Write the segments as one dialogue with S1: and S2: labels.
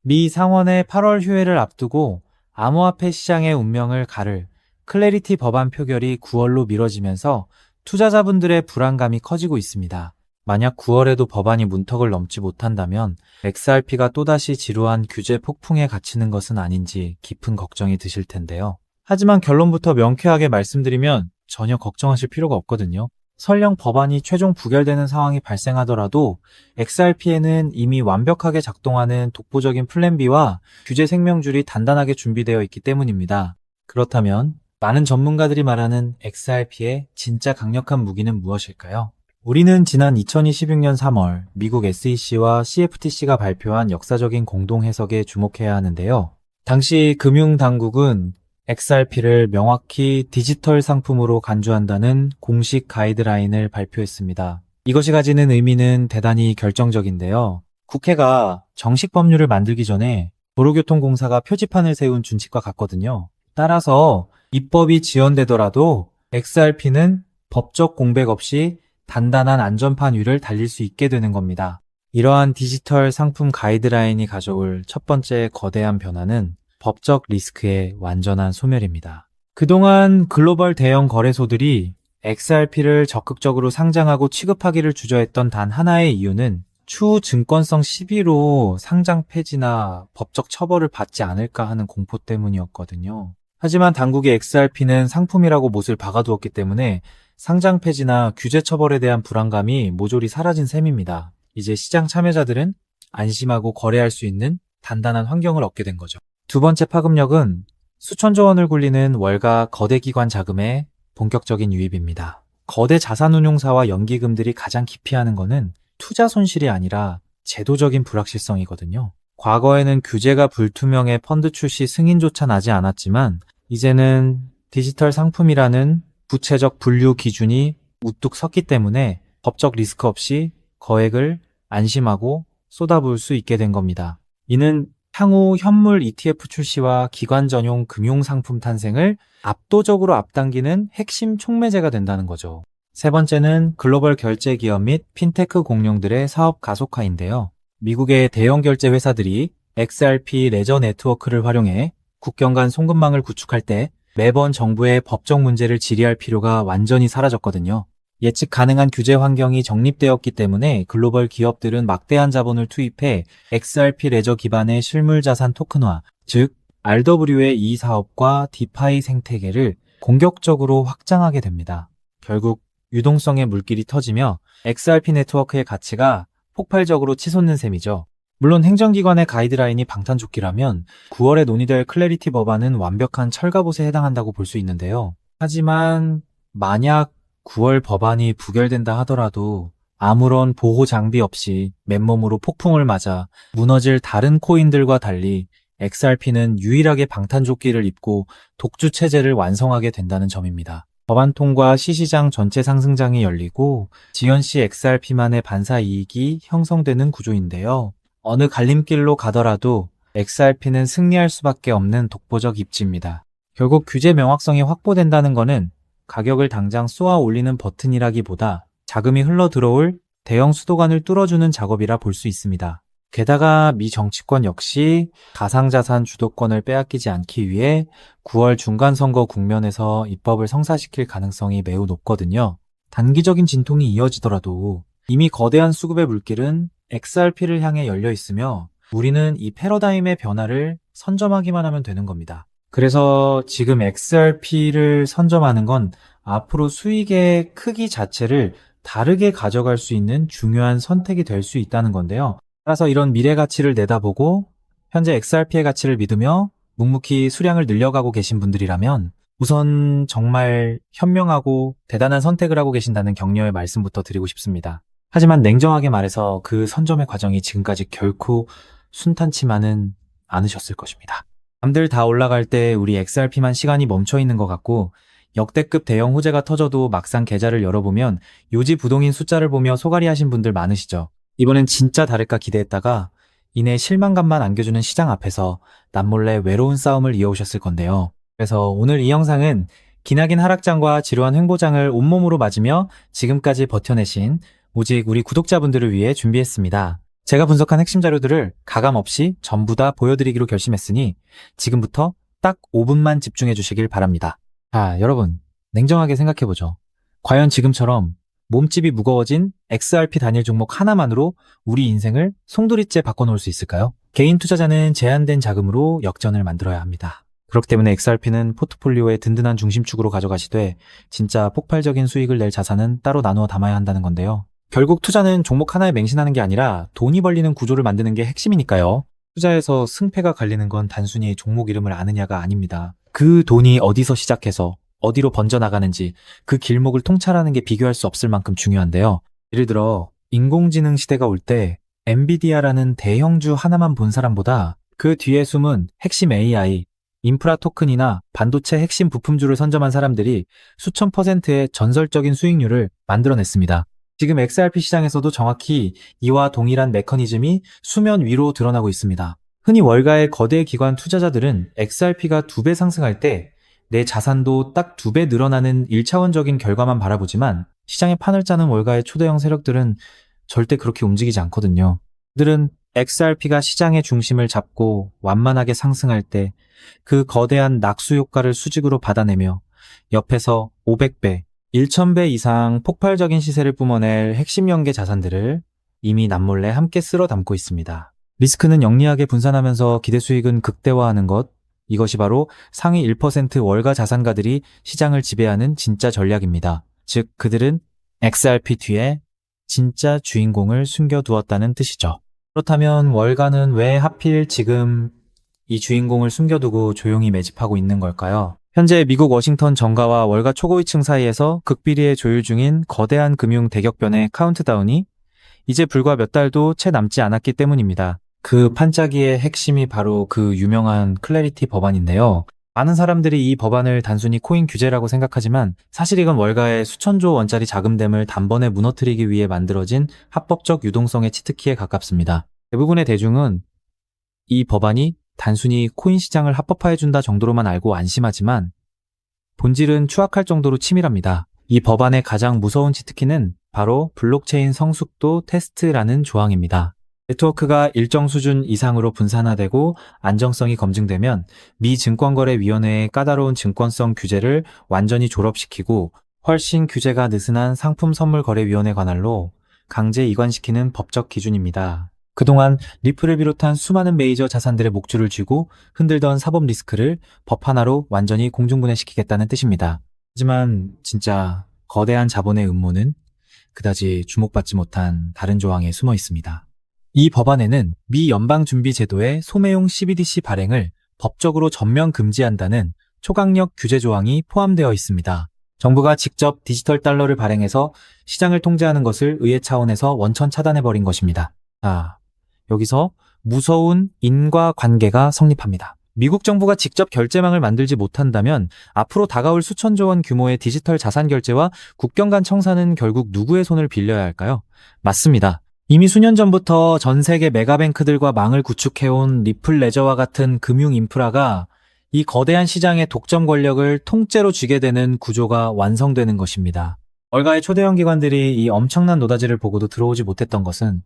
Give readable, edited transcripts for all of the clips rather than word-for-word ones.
S1: 미 상원의 8월 휴회를 앞두고 암호화폐 시장의 운명을 가를 클래리티 법안 표결이 9월로 미뤄지면서 투자자분들의 불안감이 커지고 있습니다. 만약 9월에도 법안이 문턱을 넘지 못한다면 XRP가 또다시 지루한 규제 폭풍에 갇히는 것은 아닌지 깊은 걱정이 드실 텐데요. 하지만 결론부터 명쾌하게 말씀드리면 전혀 걱정하실 필요가 없거든요. 설령 법안이 최종 부결되는 상황이 발생하더라도 XRP에는 이미 완벽하게 작동하는 독보적인 플랜 B와 규제 생명줄이 단단하게 준비되어 있기 때문입니다. 그렇다면 많은 전문가들이 말하는 XRP의 진짜 강력한 무기는 무엇일까요? 우리는 지난 2026년 3월 미국 SEC와 CFTC가 발표한 역사적인 공동 해석에 주목해야 하는데요. 당시 금융당국은 XRP를 명확히 디지털 상품으로 간주한다는 공식 가이드라인을 발표했습니다. 이것이 가지는 의미는 대단히 결정적인데요. 국회가 정식 법률을 만들기 전에 도로교통공사가 표지판을 세운 준칙과 같거든요. 따라서 입법이 지연되더라도 XRP는 법적 공백 없이 단단한 안전판 위를 달릴 수 있게 되는 겁니다. 이러한 디지털 상품 가이드라인이 가져올 첫 번째 거대한 변화는 법적 리스크의 완전한 소멸입니다. 그동안 글로벌 대형 거래소들이 XRP를 적극적으로 상장하고 취급하기를 주저했던 단 하나의 이유는 추후 증권성 시비로 상장 폐지나 법적 처벌을 받지 않을까 하는 공포 때문이었거든요. 하지만 당국의 XRP는 상품이라고 못을 박아두었기 때문에 상장 폐지나 규제 처벌에 대한 불안감이 모조리 사라진 셈입니다. 이제 시장 참여자들은 안심하고 거래할 수 있는 단단한 환경을 얻게 된 거죠. 두 번째 파급력은 수천조 원을 굴리는 월가 거대 기관 자금의 본격적인 유입입니다. 거대 자산운용사와 연기금들이 가장 기피하는 것은 투자 손실이 아니라 제도적인 불확실성이거든요. 과거에는 규제가 불투명해 펀드 출시 승인조차 나지 않았지만 이제는 디지털 상품이라는 구체적 분류 기준이 우뚝 섰기 때문에 법적 리스크 없이 거액을 안심하고 쏟아부을 수 있게 된 겁니다. 이는 향후 현물 ETF 출시와 기관 전용 금융상품 탄생을 압도적으로 앞당기는 핵심 촉매제가 된다는 거죠. 세 번째는 글로벌 결제 기업 및 핀테크 공룡들의 사업 가속화인데요. 미국의 대형 결제 회사들이 XRP 레저 네트워크를 활용해 국경 간 송금망을 구축할 때 매번 정부의 법적 문제를 질의할 필요가 완전히 사라졌거든요. 예측 가능한 규제 환경이 정립되었기 때문에 글로벌 기업들은 막대한 자본을 투입해 XRP 레저 기반의 실물 자산 토큰화, 즉 RW의 이 사업과 디파이 생태계를 공격적으로 확장하게 됩니다. 결국 유동성의 물길이 터지며 XRP 네트워크의 가치가 폭발적으로 치솟는 셈이죠. 물론 행정기관의 가이드라인이 방탄조끼라면 9월에 논의될 클래리티 법안은 완벽한 철갑옷에 해당한다고 볼 수 있는데요. 하지만 만약 9월 법안이 부결된다 하더라도 아무런 보호 장비 없이 맨몸으로 폭풍을 맞아 무너질 다른 코인들과 달리 XRP는 유일하게 방탄조끼를 입고 독주 체제를 완성하게 된다는 점입니다. 법안 통과 시시장 전체 상승장이 열리고 지연시 XRP만의 반사 이익이 형성되는 구조인데요. 어느 갈림길로 가더라도 XRP는 승리할 수밖에 없는 독보적 입지입니다. 결국 규제 명확성이 확보된다는 것은 가격을 당장 쏘아 올리는 버튼이라기보다 자금이 흘러 들어올 대형 수도관을 뚫어주는 작업이라 볼 수 있습니다. 게다가 미 정치권 역시 가상자산 주도권을 빼앗기지 않기 위해 9월 중간선거 국면에서 입법을 성사시킬 가능성이 매우 높거든요. 단기적인 진통이 이어지더라도 이미 거대한 수급의 물길은 XRP를 향해 열려 있으며 우리는 이 패러다임의 변화를 선점하기만 하면 되는 겁니다. 그래서 지금 XRP를 선점하는 건 앞으로 수익의 크기 자체를 다르게 가져갈 수 있는 중요한 선택이 될 수 있다는 건데요. 따라서 이런 미래 가치를 내다보고 현재 XRP의 가치를 믿으며 묵묵히 수량을 늘려가고 계신 분들이라면 우선 정말 현명하고 대단한 선택을 하고 계신다는 격려의 말씀부터 드리고 싶습니다. 하지만 냉정하게 말해서 그 선점의 과정이 지금까지 결코 순탄치만은 않으셨을 것입니다. 남들 다 올라갈 때 우리 XRP만 시간이 멈춰 있는 것 같고 역대급 대형 호재가 터져도 막상 계좌를 열어보면 요지 부동인 숫자를 보며 소갈이 하신 분들 많으시죠. 이번엔 진짜 다를까 기대했다가 이내 실망감만 안겨주는 시장 앞에서 남몰래 외로운 싸움을 이어오셨을 건데요. 그래서 오늘 이 영상은 기나긴 하락장과 지루한 횡보장을 온몸으로 맞으며 지금까지 버텨내신 오직 우리 구독자분들을 위해 준비했습니다. 제가 분석한 핵심 자료들을 가감 없이 전부 다 보여드리기로 결심했으니 지금부터 딱 5분만 집중해 주시길 바랍니다. 자, 여러분, 냉정하게 생각해보죠. 과연 지금처럼 몸집이 무거워진 XRP 단일 종목 하나만으로 우리 인생을 송두리째 바꿔놓을 수 있을까요? 개인 투자자는 제한된 자금으로 역전을 만들어야 합니다. 그렇기 때문에 XRP는 포트폴리오의 든든한 중심축으로 가져가시되 진짜 폭발적인 수익을 낼 자산은 따로 나누어 담아야 한다는 건데요. 결국 투자는 종목 하나에 맹신하는 게 아니라 돈이 벌리는 구조를 만드는 게 핵심이니까요. 투자에서 승패가 갈리는 건 단순히 종목 이름을 아느냐가 아닙니다. 그 돈이 어디서 시작해서 어디로 번져나가는지 그 길목을 통찰하는 게 비교할 수 없을 만큼 중요한데요. 예를 들어 인공지능 시대가 올 때 엔비디아라는 대형주 하나만 본 사람보다 그 뒤에 숨은 핵심 AI, 인프라 토큰이나 반도체 핵심 부품주를 선점한 사람들이 수천 %의 전설적인 수익률을 만들어냈습니다. 지금 XRP 시장에서도 정확히 이와 동일한 메커니즘이 수면 위로 드러나고 있습니다. 흔히 월가의 거대 기관 투자자들은 XRP가 2배 상승할 때 내 자산도 딱 2배 늘어나는 1차원적인 결과만 바라보지만 시장의 판을 짜는 월가의 초대형 세력들은 절대 그렇게 움직이지 않거든요. 그들은 XRP가 시장의 중심을 잡고 완만하게 상승할 때 그 거대한 낙수 효과를 수직으로 받아내며 옆에서 500배, 1000배 이상 폭발적인 시세를 뿜어낼 핵심 연계 자산들을 이미 남몰래 함께 쓸어 담고 있습니다. 리스크는 영리하게 분산하면서 기대 수익은 극대화하는 것, 이것이 바로 상위 1% 월가 자산가들이 시장을 지배하는 진짜 전략입니다. 즉, 그들은 XRP 뒤에 진짜 주인공을 숨겨두었다는 뜻이죠. 그렇다면 월가는 왜 하필 지금 이 주인공을 숨겨두고 조용히 매집하고 있는 걸까요? 현재 미국 워싱턴 정가와 월가 초고위층 사이에서 극비리에 조율 중인 거대한 금융 대격변의 카운트다운이 이제 불과 몇 달도 채 남지 않았기 때문입니다. 그 판짜기의 핵심이 바로 그 유명한 클래리티 법안인데요. 많은 사람들이 이 법안을 단순히 코인 규제라고 생각하지만 사실 이건 월가의 수천조 원짜리 자금댐을 단번에 무너뜨리기 위해 만들어진 합법적 유동성의 치트키에 가깝습니다. 대부분의 대중은 이 법안이 단순히 코인 시장을 합법화해준다 정도로만 알고 안심하지만 본질은 추악할 정도로 치밀합니다. 이 법안의 가장 무서운 치트키는 바로 블록체인 성숙도 테스트라는 조항입니다. 네트워크가 일정 수준 이상으로 분산화되고 안정성이 검증되면 미 증권거래위원회의 까다로운 증권성 규제를 완전히 졸업시키고 훨씬 규제가 느슨한 상품선물거래위원회 관할로 강제 이관시키는 법적 기준입니다. 그동안 리플을 비롯한 수많은 메이저 자산들의 목줄을 쥐고 흔들던 사법 리스크를 법 하나로 완전히 공중분해시키겠다는 뜻입니다. 하지만 진짜 거대한 자본의 음모는 그다지 주목받지 못한 다른 조항에 숨어 있습니다. 이 법안에는 미 연방준비제도의 소매용 CBDC 발행을 법적으로 전면 금지한다는 초강력 규제 조항이 포함되어 있습니다. 정부가 직접 디지털 달러를 발행해서 시장을 통제하는 것을 의회 차원에서 원천 차단해버린 것입니다. 여기서 무서운 인과관계가 성립합니다. 미국 정부가 직접 결제망을 만들지 못한다면 앞으로 다가올 수천조 원 규모의 디지털 자산 결제와 국경 간 청산은 결국 누구의 손을 빌려야 할까요? 맞습니다. 이미 수년 전부터 전 세계 메가뱅크들과 망을 구축해온 리플 레저와 같은 금융 인프라가 이 거대한 시장의 독점 권력을 통째로 쥐게 되는 구조가 완성되는 것입니다. 월가의 초대형 기관들이 이 엄청난 노다지를 보고도 들어오지 못했던 것은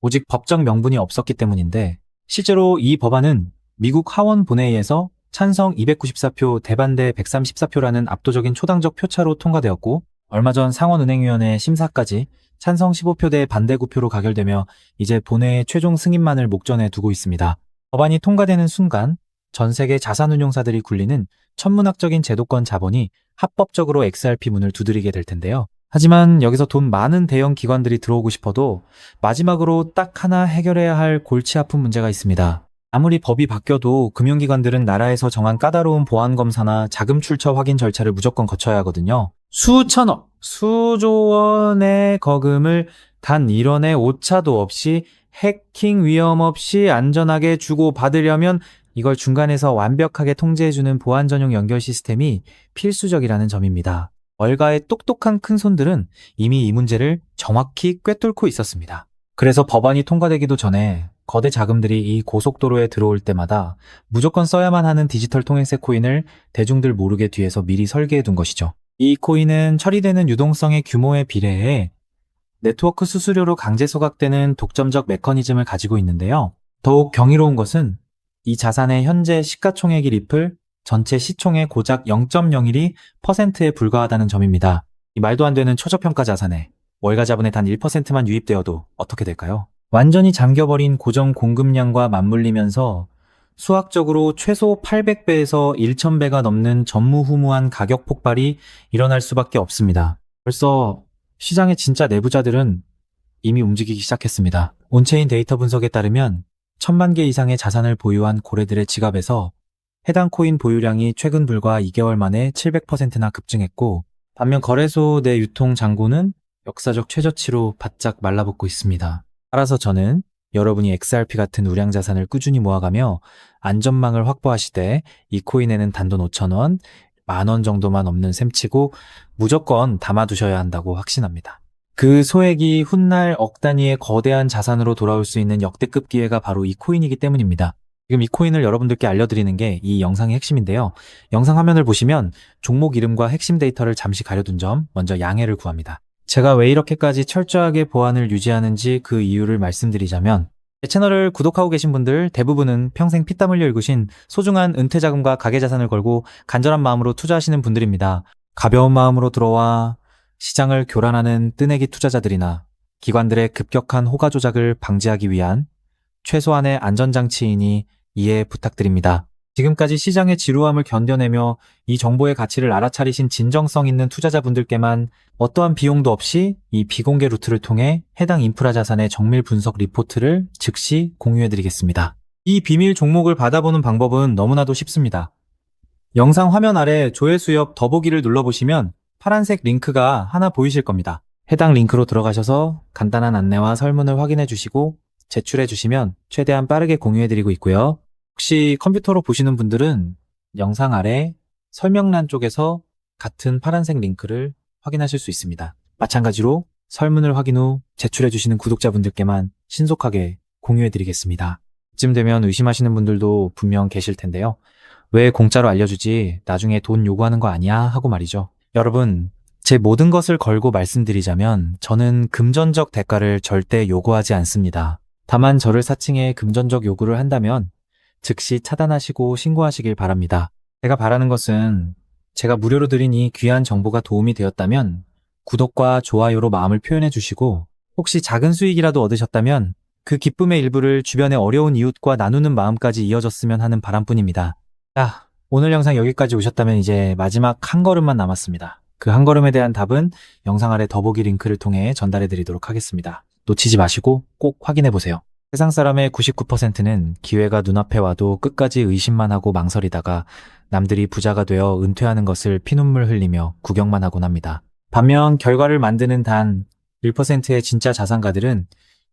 S1: 오직 법적 명분이 없었기 때문인데 실제로 이 법안은 미국 하원 본회의에서 찬성 294표, 대반대 134표라는 압도적인 초당적 표차로 통과되었고 얼마 전 상원은행위원회 심사까지 찬성 15표 대 반대 9표로 가결되며 이제 본회의 최종 승인만을 목전에 두고 있습니다. 법안이 통과되는 순간 전 세계 자산운용사들이 굴리는 천문학적인 제도권 자본이 합법적으로 XRP 문을 두드리게 될 텐데요. 하지만 여기서 돈 많은 대형 기관들이 들어오고 싶어도 마지막으로 딱 하나 해결해야 할 골치 아픈 문제가 있습니다. 아무리 법이 바뀌어도 금융기관들은 나라에서 정한 까다로운 보안검사나 자금 출처 확인 절차를 무조건 거쳐야 하거든요. 수천억, 수조 원의 거금을 단 1원의 오차도 없이 해킹 위험 없이 안전하게 주고받으려면 이걸 중간에서 완벽하게 통제해주는 보안 전용 연결 시스템이 필수적이라는 점입니다. 월가의 똑똑한 큰손들은 이미 이 문제를 정확히 꿰뚫고 있었습니다. 그래서 법안이 통과되기도 전에 거대 자금들이 이 고속도로에 들어올 때마다 무조건 써야만 하는 디지털 통행세 코인을 대중들 모르게 뒤에서 미리 설계해 둔 것이죠. 이 코인은 처리되는 유동성의 규모에 비례해 네트워크 수수료로 강제 소각되는 독점적 메커니즘을 가지고 있는데요. 더욱 경이로운 것은 이 자산의 현재 시가총액이 리플 전체 시총의 고작 0.01%에 불과하다는 점입니다. 이 말도 안 되는 초저평가 자산에 월가 자본의 단 1%만 유입되어도 어떻게 될까요? 완전히 잠겨버린 고정 공급량과 맞물리면서 수학적으로 최소 800배에서 1000배가 넘는 전무후무한 가격 폭발이 일어날 수밖에 없습니다. 벌써 시장의 진짜 내부자들은 이미 움직이기 시작했습니다. 온체인 데이터 분석에 따르면 1000만 개 이상의 자산을 보유한 고래들의 지갑에서 해당 코인 보유량이 최근 불과 2개월 만에 700%나 급증했고, 반면 거래소 내 유통 잔고는 역사적 최저치로 바짝 말라붙고 있습니다. 따라서 저는 여러분이 XRP 같은 우량 자산을 꾸준히 모아가며 안전망을 확보하시되 이 코인에는 단돈 5,000원, 10,000원 정도만 없는 셈치고 무조건 담아두셔야 한다고 확신합니다. 그 소액이 훗날 억 단위의 거대한 자산으로 돌아올 수 있는 역대급 기회가 바로 이 코인이기 때문입니다. 지금 이 코인을 여러분들께 알려드리는 게 이 영상의 핵심인데요. 영상 화면을 보시면 종목 이름과 핵심 데이터를 잠시 가려둔 점 먼저 양해를 구합니다. 제가 왜 이렇게까지 철저하게 보안을 유지하는지 그 이유를 말씀드리자면, 제 채널을 구독하고 계신 분들 대부분은 평생 피땀 흘려 일구신 소중한 은퇴자금과 가계자산을 걸고 간절한 마음으로 투자하시는 분들입니다. 가벼운 마음으로 들어와 시장을 교란하는 뜨내기 투자자들이나 기관들의 급격한 호가 조작을 방지하기 위한 최소한의 안전장치이니 이해 부탁드립니다. 지금까지 시장의 지루함을 견뎌내며 이 정보의 가치를 알아차리신 진정성 있는 투자자분들께만 어떠한 비용도 없이 이 비공개 루트를 통해 해당 인프라 자산의 정밀 분석 리포트를 즉시 공유해드리겠습니다. 이 비밀 종목을 받아보는 방법은 너무나도 쉽습니다. 영상 화면 아래 조회수 옆 더보기를 눌러보시면 파란색 링크가 하나 보이실 겁니다. 해당 링크로 들어가셔서 간단한 안내와 설문을 확인해 주시고 제출해 주시면 최대한 빠르게 공유해드리고 있고요. 혹시 컴퓨터로 보시는 분들은 영상 아래 설명란 쪽에서 같은 파란색 링크를 확인하실 수 있습니다. 마찬가지로 설문을 확인 후 제출해 주시는 구독자분들께만 신속하게 공유해 드리겠습니다. 이쯤 되면 의심하시는 분들도 분명 계실 텐데요. 왜 공짜로 알려주지? 나중에 돈 요구하는 거 아니야? 하고 말이죠. 여러분, 제 모든 것을 걸고 말씀드리자면 저는 금전적 대가를 절대 요구하지 않습니다. 다만 저를 사칭해 금전적 요구를 한다면 즉시 차단하시고 신고하시길 바랍니다. 제가 바라는 것은 제가 무료로 드린 이 귀한 정보가 도움이 되었다면 구독과 좋아요로 마음을 표현해 주시고, 혹시 작은 수익이라도 얻으셨다면 그 기쁨의 일부를 주변의 어려운 이웃과 나누는 마음까지 이어졌으면 하는 바람뿐입니다. 자, 오늘 영상 여기까지 오셨다면 이제 마지막 한 걸음만 남았습니다. 그 한 걸음에 대한 답은 영상 아래 더보기 링크를 통해 전달해 드리도록 하겠습니다. 놓치지 마시고 꼭 확인해 보세요. 세상 사람의 99%는 기회가 눈앞에 와도 끝까지 의심만 하고 망설이다가 남들이 부자가 되어 은퇴하는 것을 피눈물 흘리며 구경만 하곤 합니다. 반면 결과를 만드는 단 1%의 진짜 자산가들은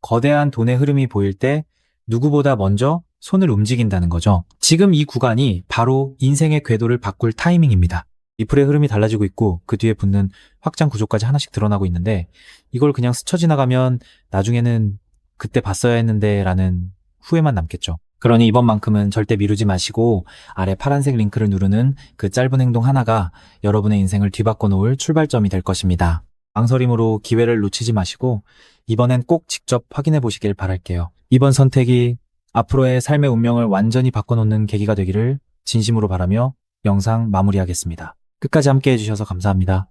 S1: 거대한 돈의 흐름이 보일 때 누구보다 먼저 손을 움직인다는 거죠. 지금 이 구간이 바로 인생의 궤도를 바꿀 타이밍입니다. 리플의 흐름이 달라지고 있고 그 뒤에 붙는 확장 구조까지 하나씩 드러나고 있는데, 이걸 그냥 스쳐 지나가면 나중에는 그때 봤어야 했는데 라는 후회만 남겠죠. 그러니 이번만큼은 절대 미루지 마시고 아래 파란색 링크를 누르는 그 짧은 행동 하나가 여러분의 인생을 뒤바꿔 놓을 출발점이 될 것입니다. 망설임으로 기회를 놓치지 마시고 이번엔 꼭 직접 확인해 보시길 바랄게요. 이번 선택이 앞으로의 삶의 운명을 완전히 바꿔놓는 계기가 되기를 진심으로 바라며 영상 마무리하겠습니다. 끝까지 함께 해주셔서 감사합니다.